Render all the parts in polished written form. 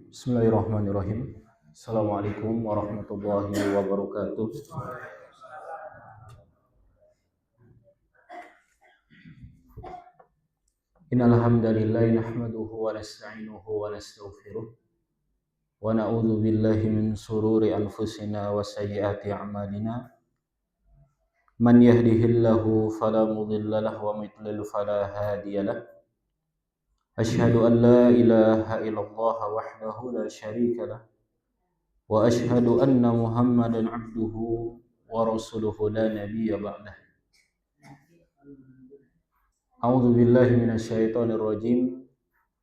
Bismillahirrahmanirrahim. Assalamualaikum warahmatullahi wabarakatuh. Innal hamdalillah nahmaduhu wa nasta'inuhu wa nastaghfiruh wa na'udzu billahi min shururi anfusina wa sayyiati a'malina. Man yahdihillahu fala mudilla lahu wa may yudlil fala hadiyalah. Asyhadu an la ilaha illallah wahdahu la syarika lah wa asyhadu anna Muhammadan abduhu wa rasuluhu la nabiyya ba'dah. A'udzu billahi minasyaitonir rajim.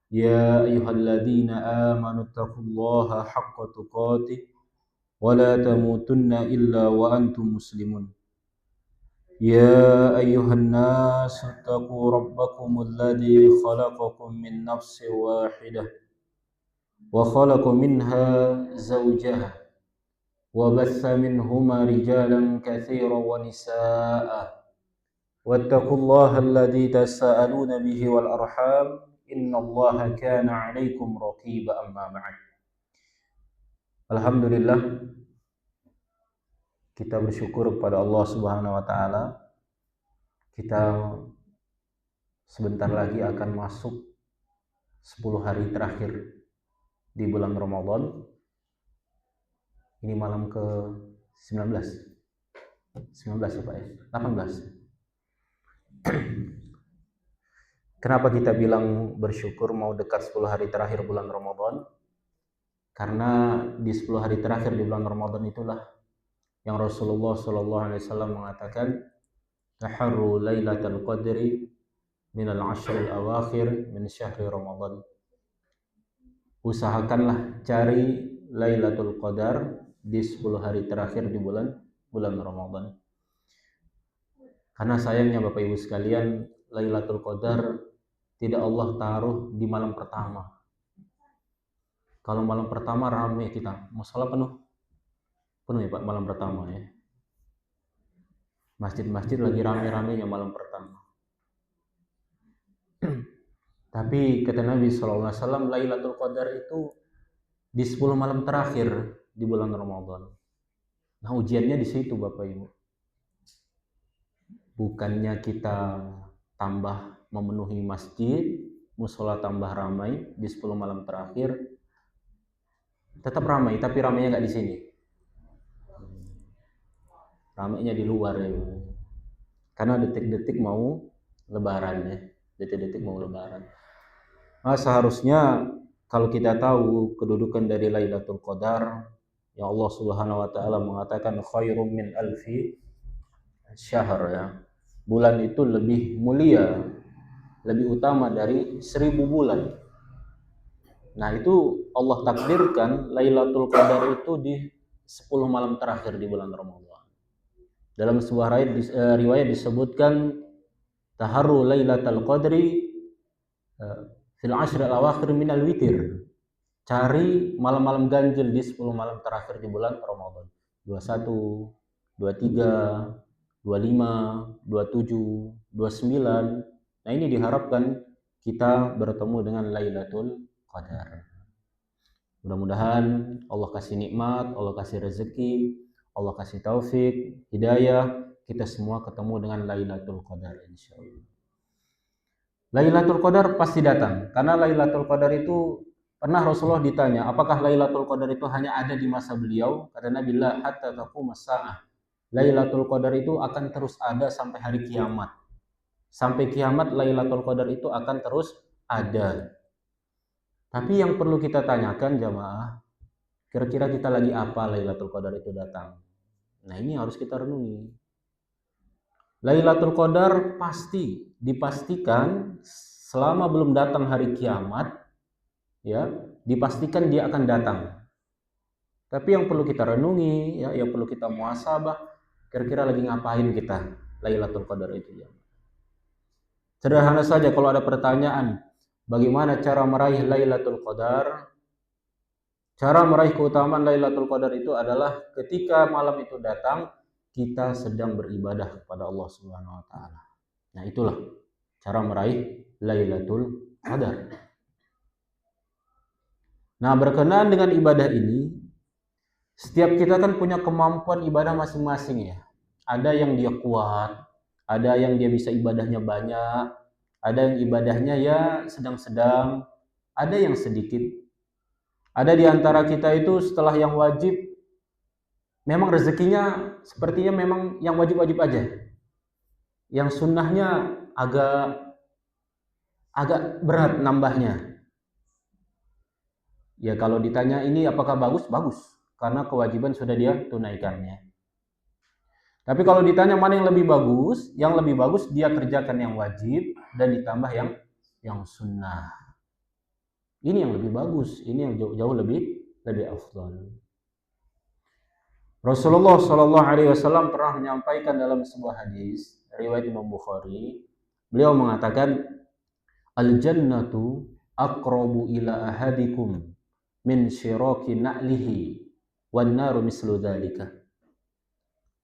Ya ayyuhalladzina amanu taqullaha haqqa tuqatih wa la tamutunna illa wa antum muslimun. Ya ayyuhan nasu taqu rabbakumul ladzi khalaqakum min nafsin wahidah wa khalaqa minha zawjaha wa batha minhuma rijalan katsiran wa nisaa'a wattaqullaha alladzi tasaaluna bihi wal arham innallaha kana 'alaikum raqiba. Amma ba'd. Alhamdulillah, kita bersyukur kepada Allah Subhanahu wa taala. Kita sebentar lagi akan masuk 10 hari terakhir di bulan Ramadan. Ini malam ke 19 ya Pak ya? 18. Kenapa kita bilang bersyukur mau dekat 10 hari terakhir bulan Ramadan? Karena di 10 hari terakhir di bulan Ramadan itulah yang Rasulullah SAW mengatakan, taharru lailatul qadri minal ashril awakhir min syahri Ramadan. Usahakanlah cari Lailatul Qadar di 10 hari terakhir di bulan Ramadan. Karena sayangnya Bapak Ibu sekalian, Lailatul Qadar tidak Allah taruh di malam pertama. Kalau malam pertama ramai kita, masalah penuh ya Pak malam pertama ya. Masjid-masjid lagi ramai-ramainya malam pertama. Tapi kata Nabi SAW, Lailatul Qadar itu di 10 malam terakhir di bulan Ramadan. Nah ujiannya di situ Bapak Ibu. Bukannya kita tambah memenuhi masjid, musola tambah ramai di 10 malam terakhir, tetap ramai, tapi ramainya nggak di sini. Ramainya di luar ya. Karena detik-detik mau lebaran ya. Detik-detik mau lebaran. Nah, seharusnya kalau kita tahu kedudukan dari Lailatul Qadar, yang Allah Subhanahu wa taala mengatakan khairum min alfi syahr ya. Bulan itu lebih mulia, lebih utama dari 1000 bulan. Nah, itu Allah takdirkan Lailatul Qadar itu di 10 malam terakhir di bulan Ramadan. Dalam sebuah riwayat disebutkan taharru Lailatul Qadri fil ashr al-awakhir minal witir. Cari malam-malam ganjil di 10 malam terakhir di bulan Ramadan. 21, 23, 25, 27, 29. Nah, ini diharapkan kita bertemu dengan Lailatul Qadar. Mudah-mudahan Allah kasih nikmat, Allah kasih rezeki, Allah kasih taufik, hidayah, kita semua ketemu dengan Lailatul Qadar insyaallah. Lailatul Qadar pasti datang, karena Lailatul Qadar itu pernah Rasulullah ditanya, apakah Lailatul Qadar itu hanya ada di masa beliau? Kata Nabi, la hatta taqumus saah. Lailatul Qadar itu akan terus ada sampai hari kiamat. Sampai kiamat Lailatul Qadar itu akan terus ada. Tapi yang perlu kita tanyakan jamaah, kira-kira kita lagi apa Lailatul Qadar itu datang? Nah, ini harus kita renungi. Lailatul Qadar pasti dipastikan selama belum datang hari kiamat, ya, dipastikan dia akan datang. Tapi yang perlu kita renungi, ya, yang perlu kita muhasabah, kira-kira lagi ngapain kita Lailatul Qadar itu ya. Sederhana saja kalau ada pertanyaan, bagaimana cara meraih Lailatul Qadar? Cara meraih keutamaan Lailatul Qadar itu adalah ketika malam itu datang, kita sedang beribadah kepada Allah Subhanahu wa taala. Nah, itulah cara meraih Lailatul Qadar. Nah, berkenaan dengan ibadah ini, setiap kita kan punya kemampuan ibadah masing-masing ya. Ada yang dia kuat, ada yang dia bisa ibadahnya banyak, ada yang ibadahnya ya sedang-sedang, ada yang sedikit. Ada di antara kita itu setelah yang wajib, memang rezekinya sepertinya memang yang wajib-wajib aja. Yang sunnahnya agak berat nambahnya. Ya kalau ditanya ini apakah bagus? Bagus. Karena kewajiban sudah dia tunaikannya. Tapi kalau ditanya mana yang lebih bagus dia kerjakan yang wajib dan ditambah yang sunnah. Ini yang lebih bagus, ini yang jauh lebih afdal. Rasulullah Shallallahu Alaihi Wasallam pernah menyampaikan dalam sebuah hadis riwayat Imam Bukhari, beliau mengatakan, al jannatu aqrabu ila ahadikum min syiraki na'lihi wan naru mislu dzalika.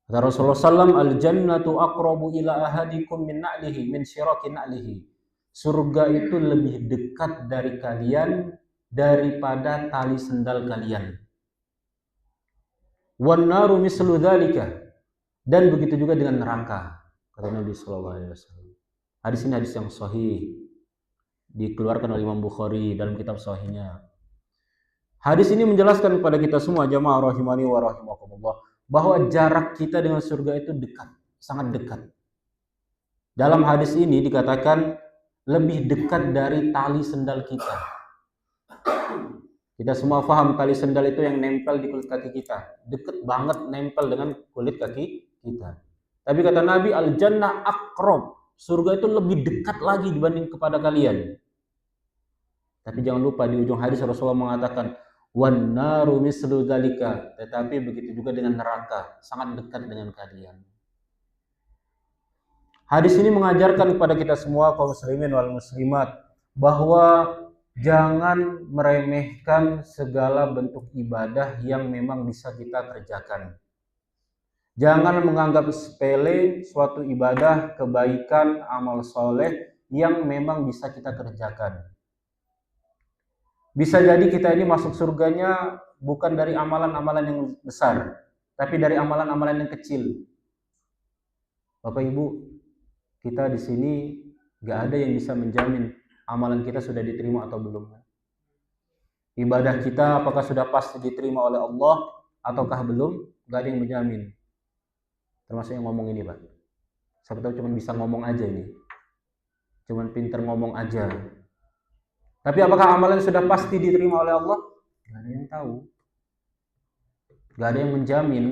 Kata Rasulullah SAW, al jannatu aqrabu ila ahadikum min na'lihi min syiraki na'lihi. Surga itu lebih dekat dari kalian daripada tali sendal kalian. Wan naru mislu dzalika. Dan begitu juga dengan neraka, kata Nabi sallallahu alaihi wasallam. Hadis ini hadis yang sahih, dikeluarkan oleh Imam Bukhari dalam kitab sahihnya. Hadis ini menjelaskan kepada kita semua jamaah rahimani wa rahimakumullah bahwa jarak kita dengan surga itu dekat, sangat dekat. Dalam hadis ini dikatakan lebih dekat dari tali sendal kita. Kita semua paham tali sendal itu yang nempel di kulit kaki kita, dekat banget nempel dengan kulit kaki kita. Tapi kata Nabi, al jannah aqrab, surga itu lebih dekat lagi dibanding kepada kalian. Tapi jangan lupa di ujung hadis Rasulullah mengatakan wan naru mislu dzalika, tetapi begitu juga dengan neraka, sangat dekat dengan kalian. Hadis ini mengajarkan kepada kita semua kaum muslimin wal muslimat bahwa jangan meremehkan segala bentuk ibadah yang memang bisa kita kerjakan. Jangan menganggap sepele suatu ibadah, kebaikan, amal soleh yang memang bisa kita kerjakan. Bisa jadi kita ini masuk surganya bukan dari amalan-amalan yang besar, tapi dari amalan-amalan yang kecil. Bapak Ibu, kita di sini gak ada yang bisa menjamin amalan kita sudah diterima atau belum. Ibadah kita apakah sudah pasti diterima oleh Allah ataukah belum, gak ada yang menjamin. Termasuk yang ngomong ini, Pak. Siapa tahu cuma bisa ngomong aja ini. Cuma pinter ngomong aja. Tapi apakah amalan sudah pasti diterima oleh Allah? Gak ada yang tahu. Gak ada yang menjamin.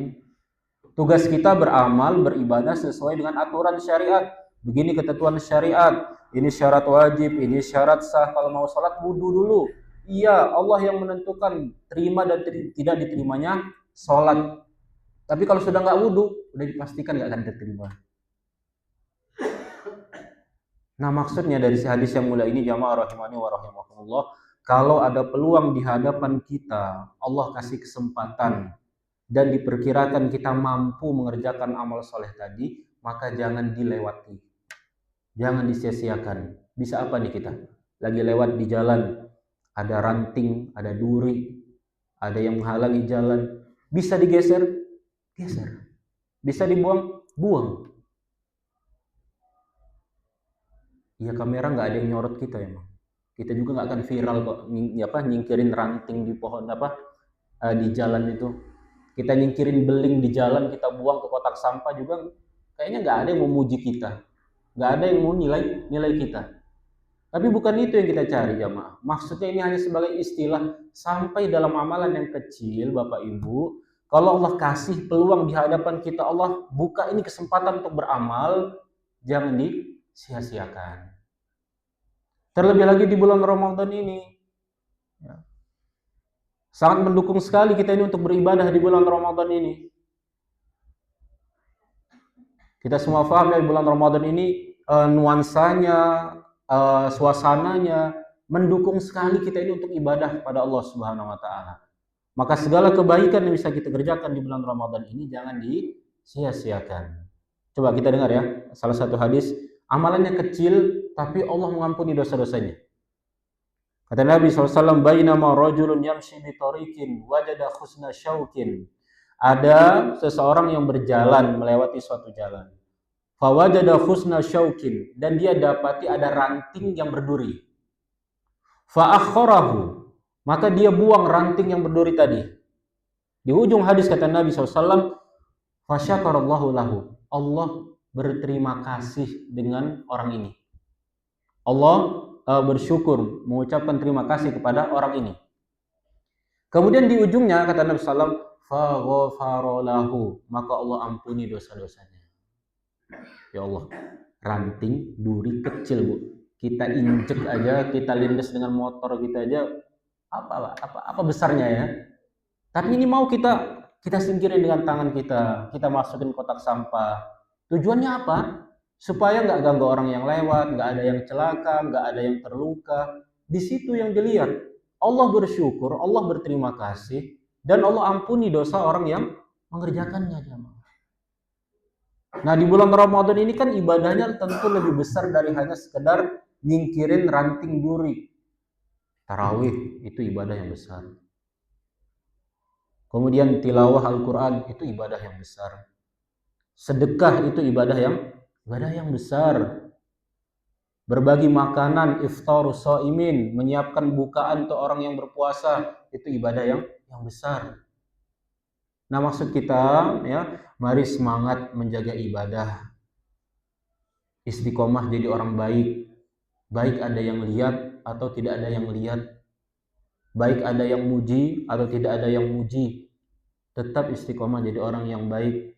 Tugas kita beramal, beribadah sesuai dengan aturan syariat. Begini ketentuan syariat. Ini syarat wajib, ini syarat sah. Kalau mau sholat, wudu dulu. Iya, Allah yang menentukan terima dan tidak diterimanya sholat. Tapi kalau sudah nggak wudu, udah dipastikan nggak akan diterima. Nah, maksudnya dari hadis yang mulia ini jamaah rahimani wa rahimakumullah, kalau ada peluang di hadapan kita, Allah kasih kesempatan dan diperkirakan kita mampu mengerjakan amal soleh tadi, maka jangan dilewati. Jangan disia-siakan. Bisa apa nih kita? Lagi lewat di jalan, ada ranting, ada duri, ada yang menghalangi jalan, bisa digeser, geser. Bisa dibuang, buang. Ya kamera nggak ada yang nyorot kita emang. Kita juga nggak akan viral kok nyingkirin ranting di pohon di jalan itu. Kita nyingkirin beling di jalan, kita buang ke kotak sampah juga kayaknya nggak ada yang mau muji kita. Nggak ada yang mau nilai kita. Tapi bukan itu yang kita cari jamaah. Maksudnya ini hanya sebagai istilah sampai dalam amalan yang kecil Bapak Ibu. Kalau Allah kasih peluang di hadapan kita, Allah buka ini kesempatan untuk beramal, jangan disia-siakan. Terlebih lagi di bulan Ramadan ini. Ya. Sangat mendukung sekali kita ini untuk beribadah di bulan Ramadan ini. Kita semua paham ya, bulan Ramadan ini nuansanya, suasananya mendukung sekali kita ini untuk ibadah pada Allah Subhanahu wa taala. Maka segala kebaikan yang bisa kita kerjakan di bulan Ramadan ini jangan disia-siakan. Coba kita dengar ya, salah satu hadis, amalannya kecil tapi Allah mengampuni dosa-dosanya. Kata Nabi SAW, bainama rajulun yamshi bi tariqin wajada husna syaukin. Ada seseorang yang berjalan melewati suatu jalan. Fawajada husna syaukin, dan dia dapati ada ranting yang berduri. Fa akharahu, maka dia buang ranting yang berduri tadi. Di ujung hadis kata Nabi SAW, fasyakarallahu lahu, Allah berterima kasih dengan orang ini. Allah bersyukur, mengucapkan terima kasih kepada orang ini. Kemudian di ujungnya kata Nabi SAW, faghafara lahu, maka Allah ampuni dosa-dosanya. Ya Allah, ranting duri kecil, Bu. Kita injek aja, kita lindas dengan motor kita aja, apa besarnya ya. Tapi ini mau kita singkirin dengan tangan kita masukin kotak sampah. Tujuannya apa? Supaya nggak ganggu orang yang lewat, nggak ada yang celaka, nggak ada yang terluka. Di situ yang dilihat. Allah bersyukur, Allah berterima kasih, dan Allah ampuni dosa orang yang mengerjakannya, jamaah. Nah, di bulan Ramadan ini kan ibadahnya tentu lebih besar dari hanya sekedar nyingkirin ranting duri. Tarawih itu ibadah yang besar. Kemudian tilawah Al-Quran itu ibadah yang besar. Sedekah itu ibadah yang besar. Berbagi makanan, iftarus shaimin, menyiapkan bukaan untuk orang yang berpuasa, itu ibadah yang besar. Nah, maksud kita ya, mari semangat menjaga ibadah. Istiqomah jadi orang baik. Baik ada yang lihat atau tidak ada yang lihat. Baik ada yang muji atau tidak ada yang muji. Tetap istiqomah jadi orang yang baik.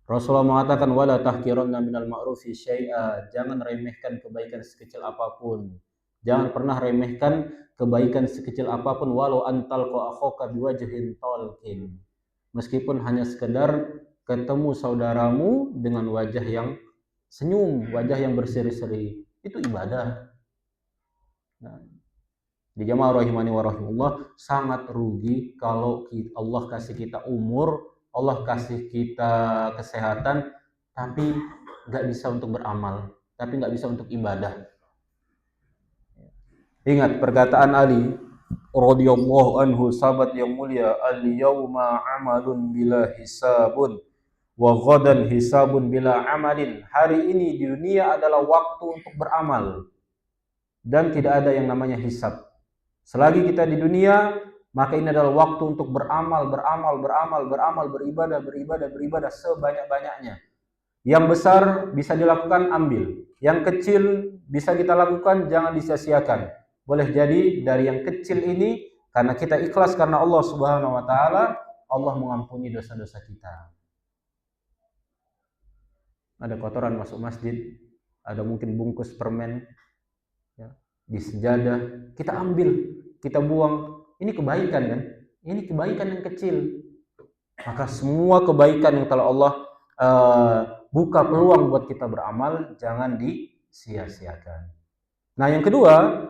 Rasulullah mengatakan, wala tahqiranna minal ma'rufi syai'a, jangan remehkan kebaikan sekecil apapun. Jangan pernah remehkan kebaikan sekecil apapun, walau antal akhaka biwajhin talqin. Meskipun hanya sekedar ketemu saudaramu dengan wajah yang senyum, wajah yang berseri-seri, itu ibadah. Nah, di jamaah rahimani wa rahimullah, sangat rugi kalau Allah kasih kita umur, Allah kasih kita kesehatan, tapi nggak bisa untuk beramal, tapi nggak bisa untuk ibadah. Ingat perkataan Ali radhiyallahu anhu, sahabat yang mulia, al-yauma amalun bila hisabun wa ghadan hisabun bila amalin. Hari ini di dunia adalah waktu untuk beramal dan tidak ada yang namanya hisab. Selagi kita di dunia, maka ini adalah waktu untuk beramal, beribadah sebanyak-banyaknya. Yang besar bisa dilakukan, ambil. Yang kecil bisa kita lakukan, jangan disia-siakan. Boleh jadi dari yang kecil ini, karena kita ikhlas karena Allah Subhanahu wa Ta'ala, Allah mengampuni dosa-dosa kita. Ada kotoran masuk masjid, ada mungkin bungkus permen ya, di sejadah, kita ambil, kita buang. Ini kebaikan kan? Ini kebaikan yang kecil. Maka semua kebaikan yang telah Allah buka peluang buat kita beramal, jangan disia-siakan. Nah, yang kedua,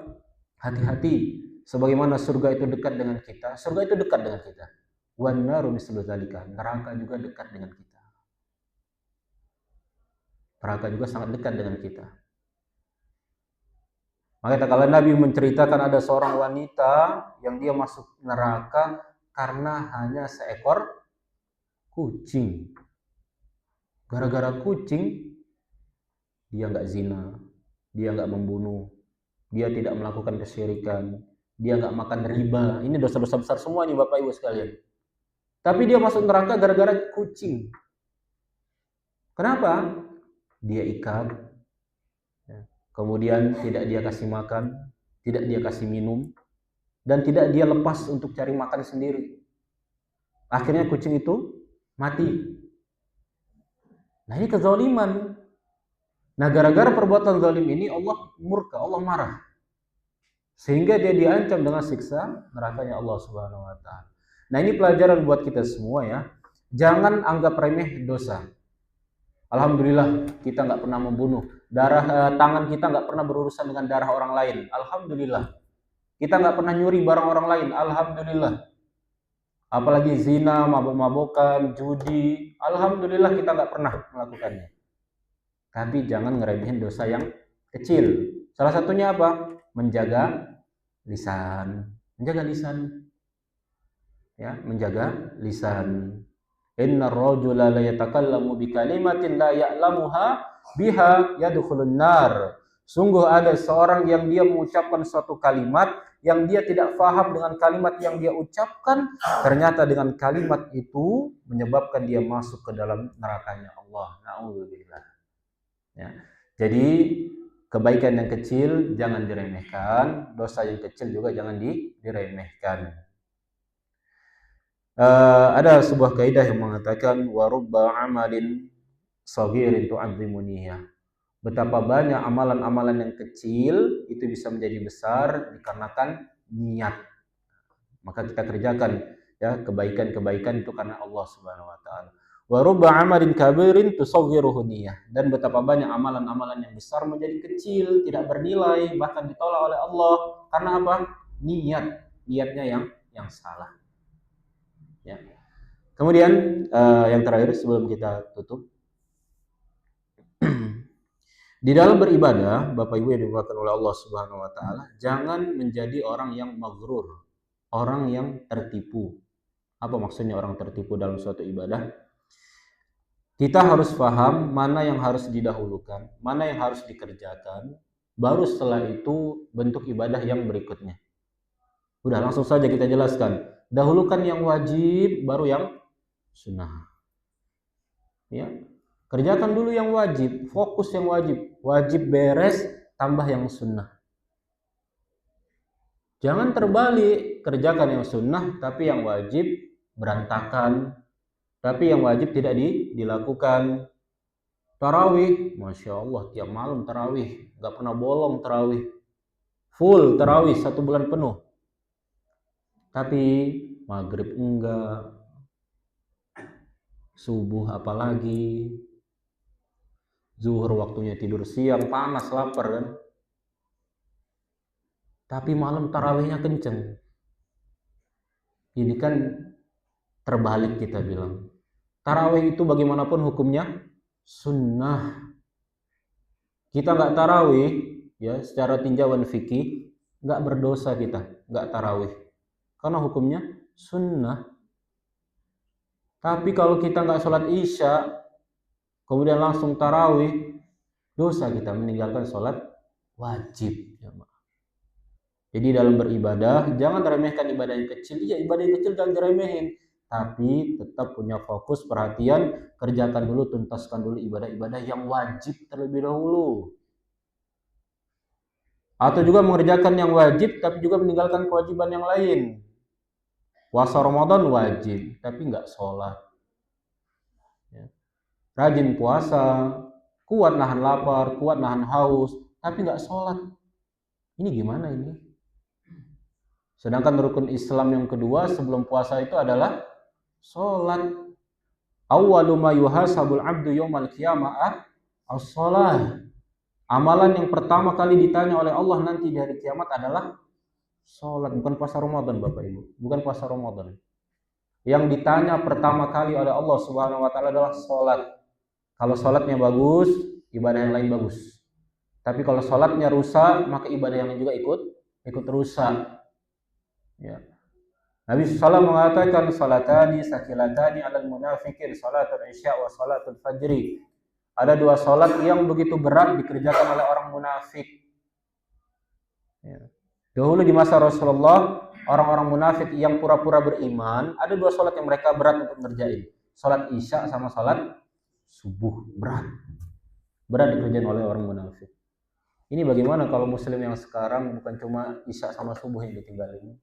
hati-hati. Sebagaimana surga itu dekat dengan kita, surga itu dekat dengan kita. Wan naru mislu dzalika, neraka juga dekat dengan kita. Neraka juga sangat dekat dengan kita. Maka kalau Nabi menceritakan ada seorang wanita yang dia masuk neraka karena hanya seekor kucing. Gara-gara kucing, dia nggak zina, dia nggak membunuh, dia tidak melakukan kesyirikan, dia nggak makan riba. Ini dosa-dosa besar semua nih Bapak Ibu sekalian. Tapi dia masuk neraka gara-gara kucing. Kenapa? Dia ikat, kemudian tidak dia kasih makan, tidak dia kasih minum, dan tidak dia lepas untuk cari makan sendiri. Akhirnya kucing itu mati. Nah, ini kezaliman. Nah, gara-gara perbuatan zalim ini Allah murka, Allah marah. Sehingga dia diancam dengan siksa nerakanya Allah Subhanahu wa Ta'ala. Nah, ini pelajaran buat kita semua ya. Jangan anggap remeh dosa. Alhamdulillah kita nggak pernah membunuh. Tangan kita nggak pernah berurusan dengan darah orang lain. Alhamdulillah. Kita nggak pernah nyuri barang orang lain. Alhamdulillah. Apalagi zina, mabuk-mabukan, judi. Alhamdulillah kita nggak pernah melakukannya. Tapi jangan ngeremehin dosa yang kecil. Salah satunya apa? Menjaga lisan, menjaga lisan, ya, menjaga lisan. Innar rajula la yatakallamu bi kalimatin la ya'lamuha biha yadkhulun nar. Sungguh ada seorang yang dia mengucapkan suatu kalimat yang dia tidak faham dengan kalimat yang dia ucapkan, ternyata dengan kalimat itu menyebabkan dia masuk ke dalam nerakanya Allah. Na'udzubillah. Ya. Jadi kebaikan yang kecil jangan diremehkan, dosa yang kecil juga jangan diremehkan. Ada sebuah kaidah yang mengatakan warubba amalin saghirin tu'azzimu niyyah. Betapa banyak amalan-amalan yang kecil itu bisa menjadi besar dikarenakan niat. Maka kita kerjakan ya kebaikan-kebaikan itu karena Allah Subhanahu wa taala. Wa rubba amalin kabirin tusaghiruhu niyyah. Dan betapa banyak amalan-amalan yang besar menjadi kecil, tidak bernilai, bahkan ditolak oleh Allah karena apa? Niatnya yang salah. Ya. Kemudian yang terakhir sebelum kita tutup, di dalam beribadah, Bapak Ibu yang dimuliakan oleh Allah Subhanahu wa taala, jangan menjadi orang yang maghrur, orang yang tertipu. Apa maksudnya orang tertipu dalam suatu ibadah? Kita harus paham mana yang harus didahulukan, mana yang harus dikerjakan, baru setelah itu bentuk ibadah yang berikutnya. Udah langsung saja kita jelaskan. Dahulukan yang wajib, baru yang sunnah. Ya, kerjakan dulu yang wajib, fokus yang wajib. Wajib beres, tambah yang sunnah. Jangan terbalik, kerjakan yang sunnah, tapi yang wajib berantakan. Tapi yang wajib tidak dilakukan. Tarawih, Masya Allah, tiap malam tarawih. Gak pernah bolong tarawih. Full tarawih 1 bulan penuh. Tapi maghrib enggak, subuh apalagi, zuhur waktunya tidur siang, panas, lapar kan. Tapi malam tarawihnya kenceng. Ini kan terbalik kita bilang. Tarawih itu bagaimanapun hukumnya sunnah. Kita nggak tarawih, ya secara tinjauan fikih nggak berdosa kita, nggak tarawih. Karena hukumnya sunnah. Tapi kalau kita nggak sholat isya, kemudian langsung tarawih, dosa kita meninggalkan sholat wajib. Jadi dalam beribadah, jangan remehkan ibadah yang kecil. Iya, ibadah yang kecil jangan diremehin. Tapi tetap punya fokus, perhatian, kerjakan dulu, tuntaskan dulu ibadah-ibadah yang wajib terlebih dahulu. Atau juga mengerjakan yang wajib, tapi juga meninggalkan kewajiban yang lain. Puasa Ramadan wajib, tapi nggak sholat. Ya. Rajin puasa, kuat nahan lapar, kuat nahan haus, tapi nggak sholat. Ini gimana ini? Sedangkan rukun Islam yang kedua sebelum puasa itu adalah sholat. Awwalu ma yuhasabul abdu yaumal qiyamah as-shalah. Amalan yang pertama kali ditanya oleh Allah nanti di hari kiamat adalah sholat, bukan puasa Ramadan, Bapak Ibu, bukan puasa Ramadan. Yang ditanya pertama kali oleh Allah Subhanahu wa taala adalah sholat. Kalau sholatnya bagus, ibadah yang lain bagus. Tapi kalau sholatnya rusak, maka ibadah yang lain juga ikut rusak. Ya. Nabi SAW mengatakan salatani sakilatani alal munafikin, salatul isya wa salatul fajri. Ada 2 salat yang begitu berat dikerjakan oleh orang munafik. Ya. Dahulu di masa Rasulullah, orang-orang munafik yang pura-pura beriman, ada 2 salat yang mereka berat untuk ngerjain. Salat isya sama salat subuh, berat dikerjain oleh orang munafik. Ini bagaimana kalau muslim yang sekarang bukan cuma isya sama subuh yang ditinggalin,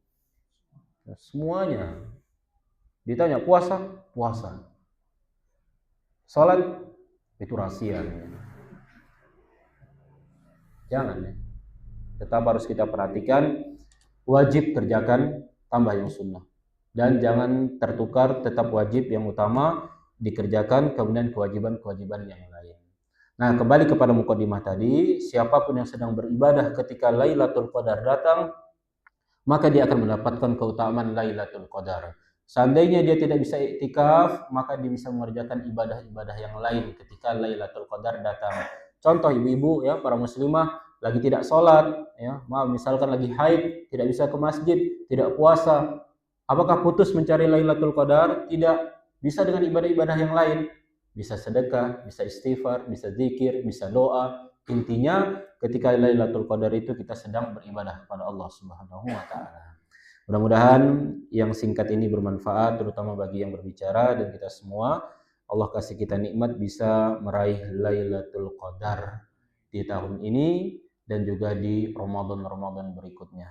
semuanya. Ditanya puasa, salat itu rahasia. Jangan ya. Tetap harus kita perhatikan, wajib kerjakan, tambah yang sunnah. Dan jangan tertukar, tetap wajib yang utama dikerjakan, kemudian kewajiban-kewajiban yang lain. Nah, kembali kepada mukadimah tadi, siapapun yang sedang beribadah ketika Lailatul Qadar datang, maka dia akan mendapatkan keutamaan Lailatul Qadar. Seandainya dia tidak bisa iktikaf, maka dia bisa mengerjakan ibadah-ibadah yang lain ketika Lailatul Qadar datang. Contoh ibu-ibu ya, para muslimah lagi tidak sholat, ya, maaf, misalkan lagi haid, tidak bisa ke masjid, tidak puasa, apakah putus mencari Lailatul Qadar? Tidak. Bisa dengan ibadah-ibadah yang lain, bisa sedekah, bisa istighfar, bisa zikir, bisa doa. Intinya ketika Lailatul Qadar itu kita sedang beribadah kepada Allah Subhanahu wa taala. Mudah-mudahan yang singkat ini bermanfaat terutama bagi yang berbicara dan kita semua. Allah kasih kita nikmat bisa meraih Lailatul Qadar di tahun ini dan juga di Ramadan-Ramadan berikutnya.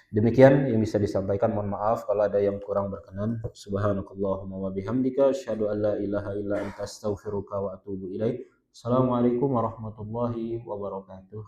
Demikian yang bisa disampaikan. Mohon maaf kalau ada yang kurang berkenan. Subhanakallahumma wa bihamdika asyhadu an la ilaha illa anta astaghfiruka wa atubu ilaik. Assalamualaikum warahmatullahi wabarakatuh.